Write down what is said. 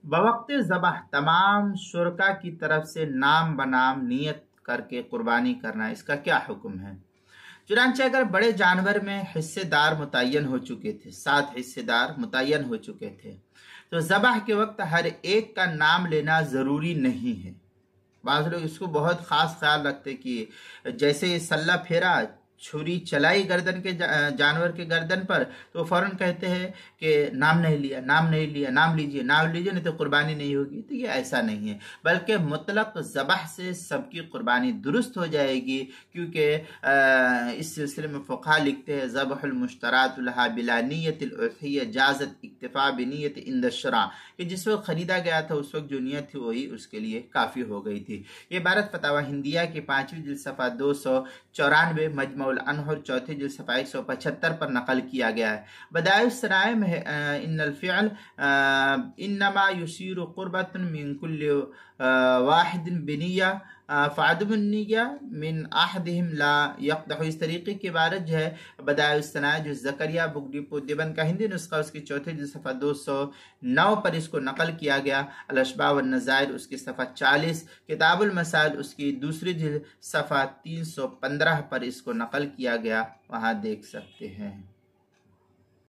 बवक्त ज़बह तमाम शुरका की तरफ से नाम बनाम नियत करके कुर्बानी करना, इसका क्या हुक्म है? चुनांचे अगर बड़े जानवर में हिस्सेदार मुतय्यन हो चुके थे, 7 हिस्सेदार मुतय्यन हो चुके थे, तो ज़बह के वक्त हर एक का नाम लेना ज़रूरी नहीं है। बाज़ लोग इसको बहुत ख़ास ख्याल रखते कि जैसे सल्ला फेरा, छुरी चलाई गर्दन के जानवर के गर्दन पर, तो फौरन कहते हैं कि नाम नहीं लिया, नाम नहीं लिया, नाम लीजिए, नाम लीजिए, नहीं तो कुर्बानी नहीं होगी। तो ये ऐसा नहीं है, बल्कि मुतलक ज़बह से सबकी कुर्बानी दुरुस्त हो जाएगी। क्योंकि इस सिलसिले में फ़ुक़हा लिखते हैं ज़बहुल मुश्तरात लहा बिला नियतिल उज़हिय्या जाज़त इक्तिफ़ा बिनियत इंद शरा, कि जिस वक्त ख़रीदा गया था उस वक्त जो नियत थी वही उसके लिए काफ़ी हो गई थी। ये भारत फतावा हिंदिया की 5वीं जिल्द सफ़ा 294, मजमुउल अनहर 4थी जिल्द सफ़ा 175 पर नकल किया गया है। बदाइउस सराय में इन्नल फ़िअल इन्नमा युसीरु क़ुर्बतन मिन कुल्लि वाहिदिन बिनिय्या फ़ादुमुन्निय्या मिन अहदिहिम ला यक़दहु। इस तरीके की इबारत जो है बदाइउस सराय, जो ज़करिया बुगडी देवन का हिंदी नुस्खा, उसकी 4थी जिल्द सफ़ा 209 पर इसको नकल किया गया। अल-अशबाह व नज़ाइर उसकी सफ़ा 40, किताबुल मसाइल उसकी 2री जिल्द सफ़ा 315 पर इसको नकल किया गया, वहाँ देख सकते हैं।